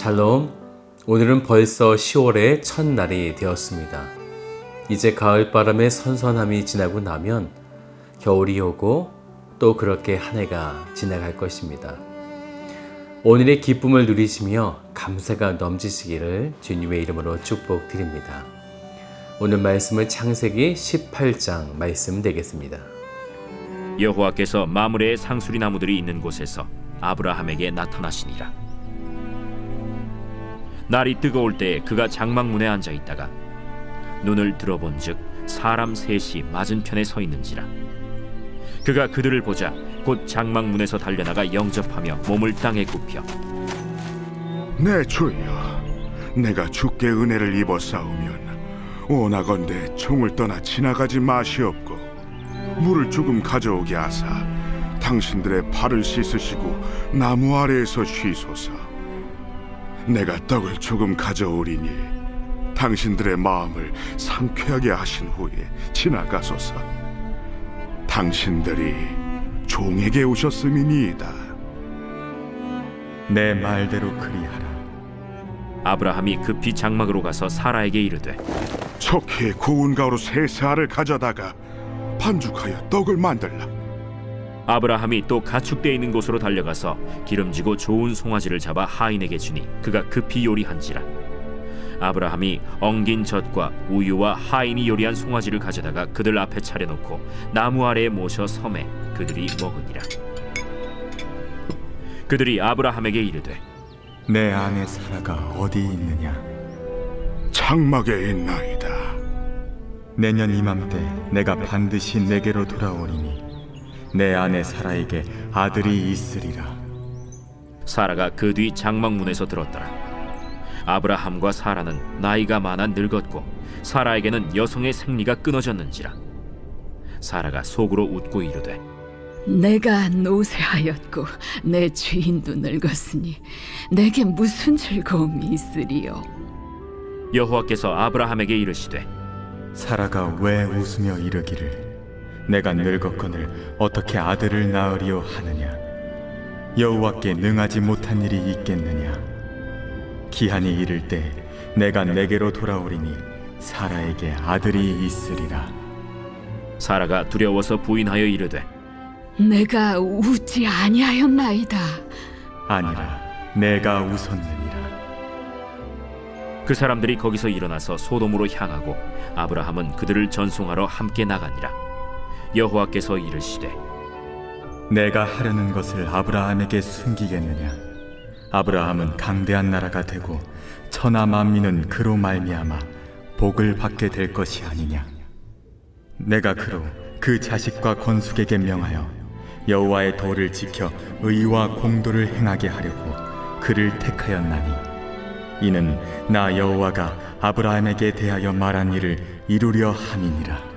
샬롬, 오늘은 벌써 10월의 첫날이 되었습니다. 이제 가을바람의 선선함이 지나고 나면 겨울이 오고 또 그렇게 한 해가 지나갈 것입니다. 오늘의 기쁨을 누리시며 감사가 넘치시기를 주님의 이름으로 축복드립니다. 오늘 말씀은 창세기 18장 말씀 되겠습니다. 여호와께서 마므레의 상수리 나무들이 있는 곳에서 아브라함에게 나타나시니라. 날이 뜨거울 때에 그가 장막문에 앉아 있다가 눈을 들어본즉 사람 셋이 맞은편에 서 있는지라. 그가 그들을 보자 곧 장막문에서 달려나가 영접하며 몸을 땅에 굽혀 내 주여, 내가 주께 은혜를 입었사오면 원하건대 총을 떠나 지나가지 마시옵고 물을 조금 가져오게 하사 당신들의 발을 씻으시고 나무 아래에서 쉬소서. 내가 떡을 조금 가져오리니 당신들의 마음을 상쾌하게 하신 후에 지나가소서. 당신들이 종에게 오셨음이니이다. 내 말대로 그리하라. 아브라함이 급히 장막으로 가서 사라에게 이르되 속히 고운 가루 세 알을 가져다가 반죽하여 떡을 만들라. 아브라함이 또 가축대 있는 곳으로 달려가서 기름지고 좋은 송아지를 잡아 하인에게 주니 그가 급히 요리한지라. 아브라함이 엉긴 젖과 우유와 하인이 요리한 송아지를 가져다가 그들 앞에 차려놓고 나무 아래에 모셔 섬에 그들이 먹으니라. 그들이 아브라함에게 이르되 내 아내 사라가 어디 있느냐? 장막에 있나이다. 내년 이맘때 내가 반드시 내게로 돌아오리니 내 아내 사라에게 아들이 있으리라. 사라가 그 뒤 장막문에서 들었더라. 아브라함과 사라는 나이가 많아 늙었고 사라에게는 여성의 생리가 끊어졌는지라. 사라가 속으로 웃고 이르되 내가 노쇠하였고 내 주인도 늙었으니 내게 무슨 즐거움이 있으리요. 여호와께서 아브라함에게 이르시되 사라가 왜 웃으며 이르기를 내가 늙었거늘 어떻게 아들을 낳으리요 하느냐? 여호와께 능하지 못한 일이 있겠느냐? 기한이 이를 때 내가 내게로 돌아오리니 사라에게 아들이 있으리라. 사라가 두려워서 부인하여 이르되 내가 웃지 아니하였나이다. 아니라 내가 웃었느니라. 그 사람들이 거기서 일어나서 소돔으로 향하고 아브라함은 그들을 전송하러 함께 나가니라. 여호와께서 이르시되 내가 하려는 것을 아브라함에게 숨기겠느냐? 아브라함은 강대한 나라가 되고 천하 만민은 그로 말미암아 복을 받게 될 것이 아니냐? 내가 그로 그 자식과 건숙에게 명하여 여호와의 도를 지켜 의와 공도를 행하게 하려고 그를 택하였나니 이는 나 여호와가 아브라함에게 대하여 말한 일을 이루려 함이니라.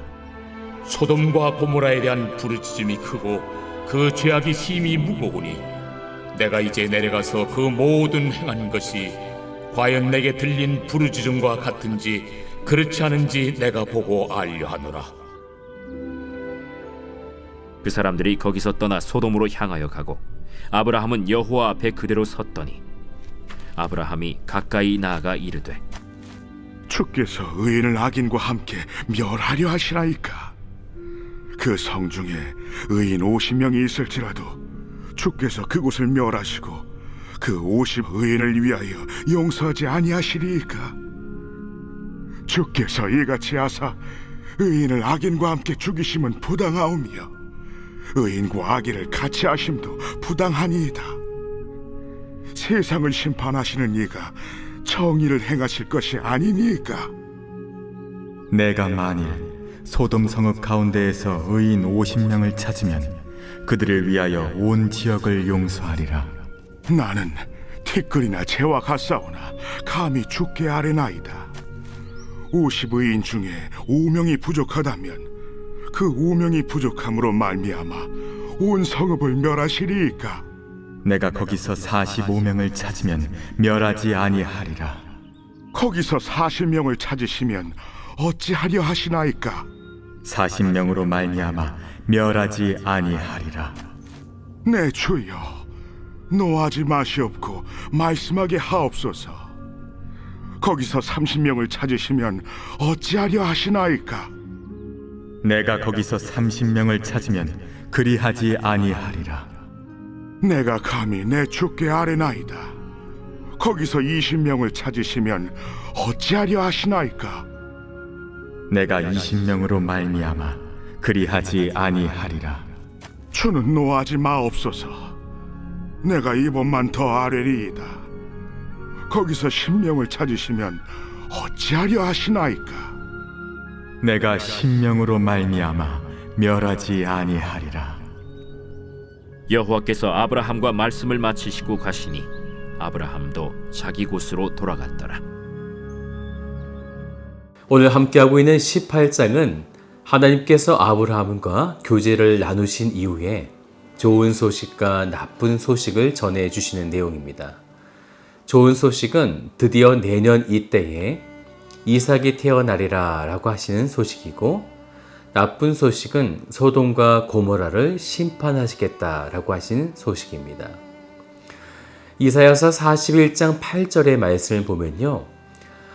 소돔과 고모라에 대한 부르짖음이 크고 그 죄악이 심히 무거우니 내가 이제 내려가서 그 모든 행한 것이 과연 내게 들린 부르짖음과 같은지 그렇지 않은지 내가 보고 알려 하노라. 그 사람들이 거기서 떠나 소돔으로 향하여 가고 아브라함은 여호와 앞에 그대로 섰더니 아브라함이 가까이 나아가 이르되 주께서 의인을 악인과 함께 멸하려 하시나이까? 그 성중에 의인 50명이 있을지라도 주께서 그곳을 멸하시고 그 50의인을 위하여 용서하지 아니하시리이까? 주께서 이같이 하사 의인을 악인과 함께 죽이심은 부당하오며 의인과 악인을 같이 하심도 부당하니이다. 세상을 심판하시는 이가 정의를 행하실 것이 아니니까? 내가 만일 소돔 성읍 가운데에서 의인 50명을 찾으면 그들을 위하여 온 지역을 용서하리라. 나는 티끌이나 재와 같사오나 감히 주께 아뢰나이다. 50의인 중에 5명이 부족하다면 그 5명이 부족함으로 말미암아 온 성읍을 멸하시리이까? 내가 거기서 45명을 찾으면 멸하지 아니하리라. 거기서 40명을 찾으시면 어찌하려 하시나이까? 40명으로 말미암아 멸하지 아니하리라. 내 주여, 노하지 마시옵고 말씀하게 하옵소서. 거기서 30명을 찾으시면 어찌하려 하시나이까? 내가 거기서 30명을 찾으면 그리하지 아니하리라. 내가 감히 내 주께 아뢰나이다. 거기서 20명을 찾으시면 어찌하려 하시나이까? 내가 20명으로 말미암아 그리하지 아니하리라. 주는 노하지 마옵소서. 내가 이번만 더 아뢰리이다. 거기서 10명을 찾으시면 어찌하려 하시나이까? 내가 10명으로 말미암아 멸하지 아니하리라. 여호와께서 아브라함과 말씀을 마치시고 가시니 아브라함도 자기 곳으로 돌아갔더라. 오늘 함께하고 있는 18장은 하나님께서 아브라함과 교제를 나누신 이후에 좋은 소식과 나쁜 소식을 전해주시는 내용입니다. 좋은 소식은 드디어 내년 이때에 이삭이 태어나리라 라고 하시는 소식이고, 나쁜 소식은 소돔과 고모라를 심판하시겠다 라고 하신 소식입니다. 이사야서 41장 8절의 말씀을 보면요,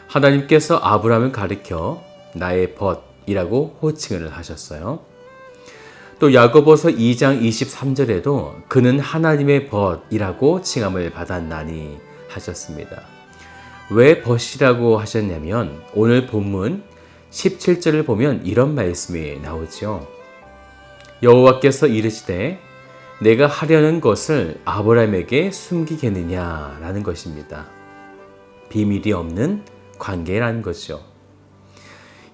하나님께서 아브라함을 가리켜 나의 벗이라고 호칭을 하셨어요. 또 야고보서 2장 23절에도 그는 하나님의 벗이라고 칭함을 받았나니 하셨습니다. 왜 벗이라고 하셨냐면 오늘 본문 17절을 보면 이런 말씀이 나오죠. 여호와께서 이르시되 내가 하려는 것을 아브라함에게 숨기겠느냐라는 것입니다. 비밀이 없는 관계라는 거죠.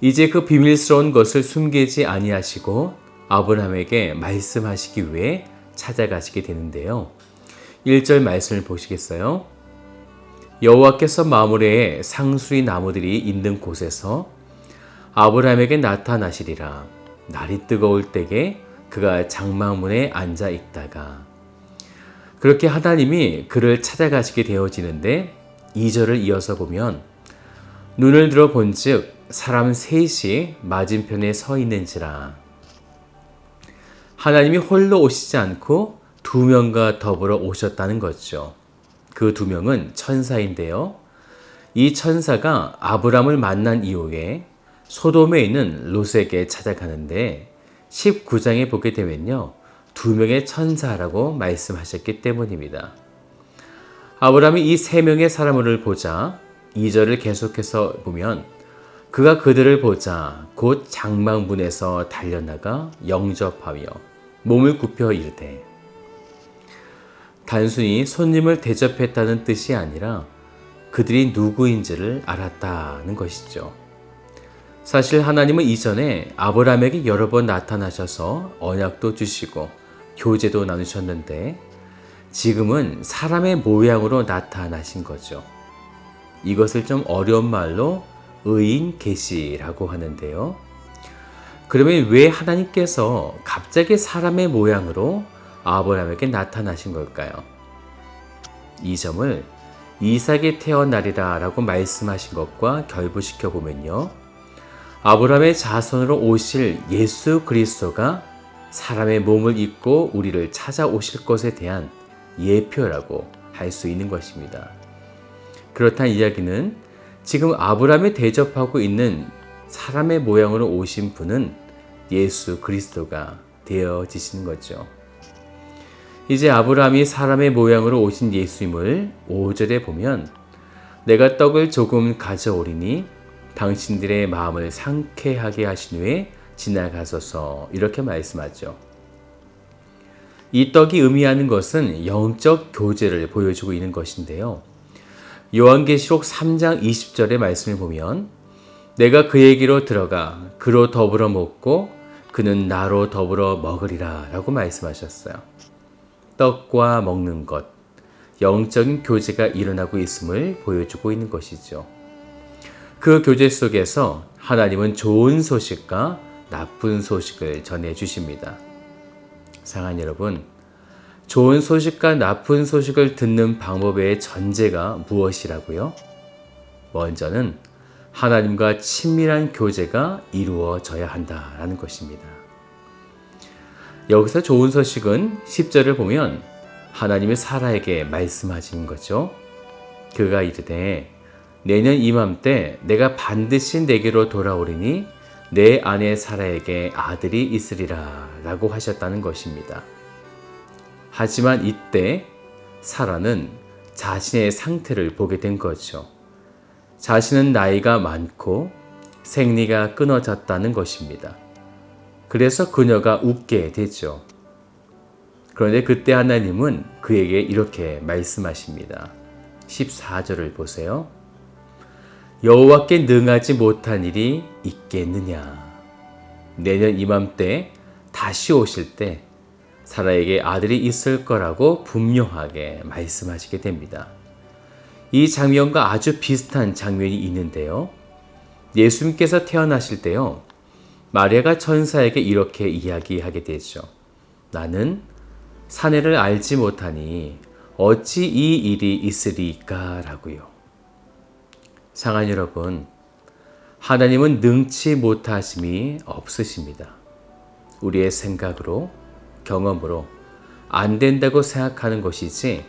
이제 그 비밀스러운 것을 숨기지 아니하시고 아브라함에게 말씀하시기 위해 찾아가시게 되는데요. 1절 말씀을 보시겠어요? 여호와께서 마므레에 상수리 나무들이 있는 곳에서 아브라함에게 나타나시리라. 날이 뜨거울 때에 그가 장막문에 앉아 있다가, 그렇게 하나님이 그를 찾아가시게 되어지는데 2절을 이어서 보면 눈을 들어 본즉 사람 셋이 맞은편에 서 있는지라. 하나님이 홀로 오시지 않고 2명과 더불어 오셨다는 거죠. 그 2명은 천사인데요. 이 천사가 아브람을 만난 이후에 소돔에 있는 롯에게 찾아가는데 19장에 보게 되면요, 2명의 천사라고 말씀하셨기 때문입니다. 아브람이 이 3명의 사람을 보자 2절을 계속해서 보면 그가 그들을 보자 곧 장막문에서 달려나가 영접하며 몸을 굽혀 이르되, 단순히 손님을 대접했다는 뜻이 아니라 그들이 누구인지를 알았다는 것이죠. 사실 하나님은 이전에 아브라함에게 여러 번 나타나셔서 언약도 주시고 교제도 나누셨는데 지금은 사람의 모양으로 나타나신 거죠. 이것을 좀 어려운 말로 의인 계시라고 하는데요. 그러면 왜 하나님께서 갑자기 사람의 모양으로 아브라함에게 나타나신 걸까요? 이 점을 이삭이 태어나리라 라고 말씀하신 것과 결부시켜 보면요, 아브라함의 자손으로 오실 예수 그리스도가 사람의 몸을 입고 우리를 찾아오실 것에 대한 예표라고 할 수 있는 것입니다. 그렇다는 이야기는 지금 아브라함이 대접하고 있는 사람의 모양으로 오신 분은 예수 그리스도가 되어지시는 거죠. 이제 아브라함이 사람의 모양으로 오신 예수님을 5절에 보면 내가 떡을 조금 가져오리니 당신들의 마음을 상쾌하게 하신 후에 지나가소서, 이렇게 말씀하죠. 이 떡이 의미하는 것은 영적 교제를 보여주고 있는 것인데요. 요한계시록 3장 20절의 말씀을 보면 내가 그에게로 들어가 그로 더불어 먹고 그는 나로 더불어 먹으리라 라고 말씀하셨어요. 떡과 먹는 것, 영적인 교제가 일어나고 있음을 보여주고 있는 것이죠. 그 교제 속에서 하나님은 좋은 소식과 나쁜 소식을 전해주십니다. 사랑하는 여러분, 좋은 소식과 나쁜 소식을 듣는 방법의 전제가 무엇이라고요? 먼저는 하나님과 친밀한 교제가 이루어져야 한다라는 것입니다. 여기서 좋은 소식은 10절을 보면 하나님이 사라에게 말씀하신 거죠. 그가 이르되 내년 이맘때 내가 반드시 내게로 돌아오리니 내 아내 사라에게 아들이 있으리라 라고 하셨다는 것입니다. 하지만 이때 사라는 자신의 상태를 보게 된 거죠. 자신은 나이가 많고 생리가 끊어졌다는 것입니다. 그래서 그녀가 웃게 되죠. 그런데 그때 하나님은 그에게 이렇게 말씀하십니다. 14절을 보세요. 여호와께 능하지 못한 일이 있겠느냐. 내년 이맘때 다시 오실 때 사라에게 아들이 있을 거라고 분명하게 말씀하시게 됩니다. 이 장면과 아주 비슷한 장면이 있는데요. 예수님께서 태어나실 때요. 마리아가 천사에게 이렇게 이야기하게 되죠. 나는 사내를 알지 못하니 어찌 이 일이 있으리까 라고요. 사랑하는 여러분, 하나님은 능치 못하심이 없으십니다. 우리의 생각으로, 경험으로 안 된다고 생각하는 것이지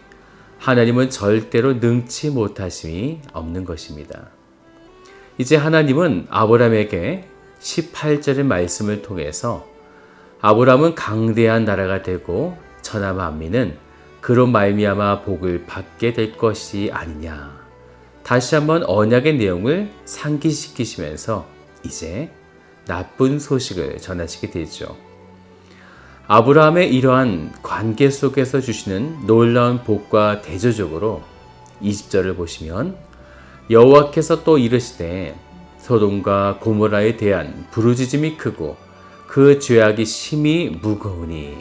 하나님은 절대로 능치 못하심이 없는 것입니다. 이제 하나님은 아브라함에게 18절의 말씀을 통해서 아브라함은 강대한 나라가 되고 천하 만민은 그로 말미암아 복을 받게 될 것이 아니냐. 다시 한번 언약의 내용을 상기시키시면서 이제 나쁜 소식을 전하시게 되죠. 아브라함의 이러한 관계 속에서 주시는 놀라운 복과 대조적으로 20절을 보시면 여호와께서 또 이르시되 소돔과 고모라에 대한 부르짖음이 크고 그 죄악이 심히 무거우니.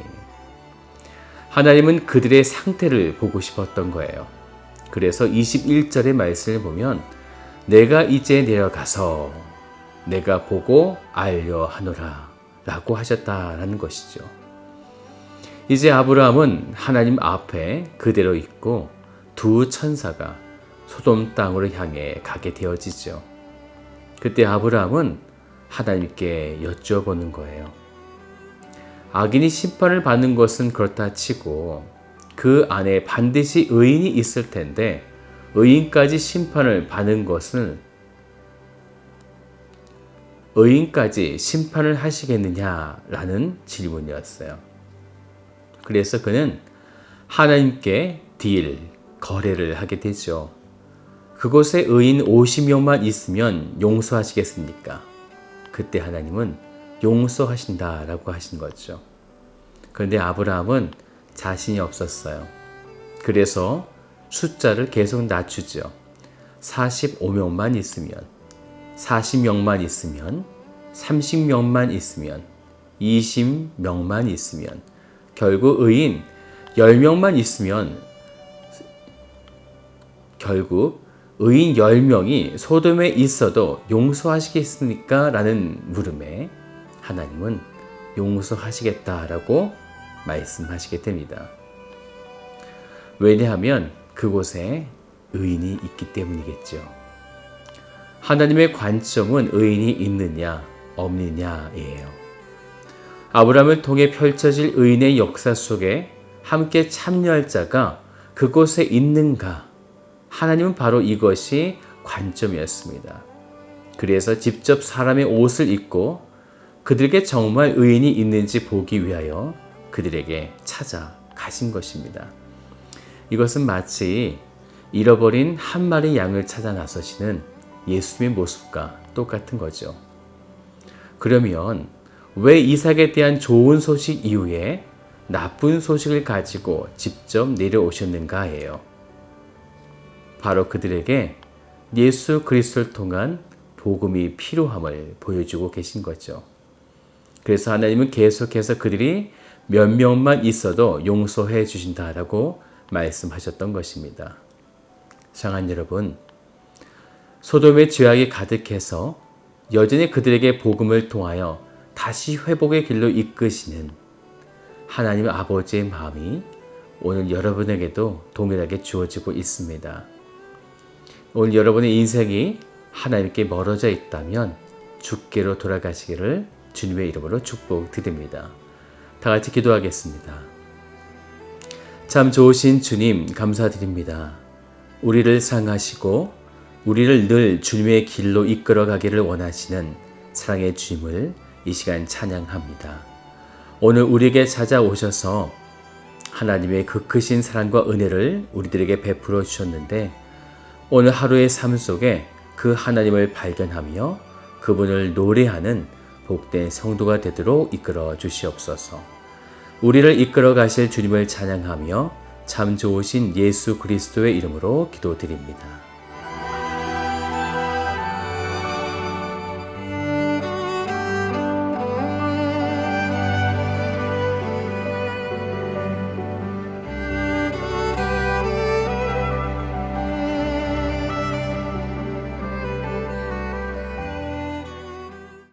하나님은 그들의 상태를 보고 싶었던 거예요. 그래서 21절의 말씀을 보면 내가 이제 내려가서 내가 보고 알려 하노라 라고 하셨다라는 것이죠. 이제 아브라함은 하나님 앞에 그대로 있고 두 천사가 소돔 땅으로 향해 가게 되어지죠. 그때 아브라함은 하나님께 여쭤보는 거예요. 악인이 심판을 받는 것은 그렇다 치고 그 안에 반드시 의인이 있을 텐데 의인까지 심판을 받는 것은 의인까지 심판을 하시겠느냐라는 질문이었어요. 그래서 그는 하나님께 거래를 하게 되죠. 그곳에 의인 50명만 있으면 용서하시겠습니까? 그때 하나님은 용서하신다라고 하신 거죠. 그런데 아브라함은 자신이 없었어요. 그래서 숫자를 계속 낮추죠. 45명만 있으면, 40명만 있으면, 30명만 있으면, 20명만 있으면, 결국 의인 10명만 있으면 결국 의인 10명이 소돔에 있어도 용서하시겠습니까? 라는 물음에 하나님은 용서하시겠다라고 말씀하시게 됩니다. 왜냐하면 그곳에 의인이 있기 때문이겠죠. 하나님의 관점은 의인이 있느냐 없느냐예요. 아브라함을 통해 펼쳐질 의인의 역사 속에 함께 참여할 자가 그곳에 있는가? 하나님은 바로 이것이 관점이었습니다. 그래서 직접 사람의 옷을 입고 그들에게 정말 의인이 있는지 보기 위하여 그들에게 찾아가신 것입니다. 이것은 마치 잃어버린 한 마리 양을 찾아 나서시는 예수님의 모습과 똑같은 거죠. 그러면 왜 이삭에 대한 좋은 소식 이후에 나쁜 소식을 가지고 직접 내려오셨는가예요. 바로 그들에게 예수 그리스도를 통한 복음이 필요함을 보여주고 계신 거죠. 그래서 하나님은 계속해서 그들이 몇 명만 있어도 용서해 주신다라고 말씀하셨던 것입니다. 사랑하는 여러분, 소돔의 죄악이 가득해서 여전히 그들에게 복음을 통하여 다시 회복의 길로 이끄시는 하나님 아버지의 마음이 오늘 여러분에게도 동일하게 주어지고 있습니다. 오늘 여러분의 인생이 하나님께 멀어져 있다면 주께로 돌아가시기를 주님의 이름으로 축복드립니다. 다 같이 기도하겠습니다. 참 좋으신 주님 감사드립니다. 우리를 사랑하시고 우리를 늘 주님의 길로 이끌어 가기를 원하시는 사랑의 주님을 이 시간 찬양합니다. 오늘 우리에게 찾아오셔서 하나님의 그 크신 사랑과 은혜를 우리들에게 베풀어 주셨는데 오늘 하루의 삶 속에 그 하나님을 발견하며 그분을 노래하는 복된 성도가 되도록 이끌어 주시옵소서. 우리를 이끌어 가실 주님을 찬양하며 참 좋으신 예수 그리스도의 이름으로 기도드립니다.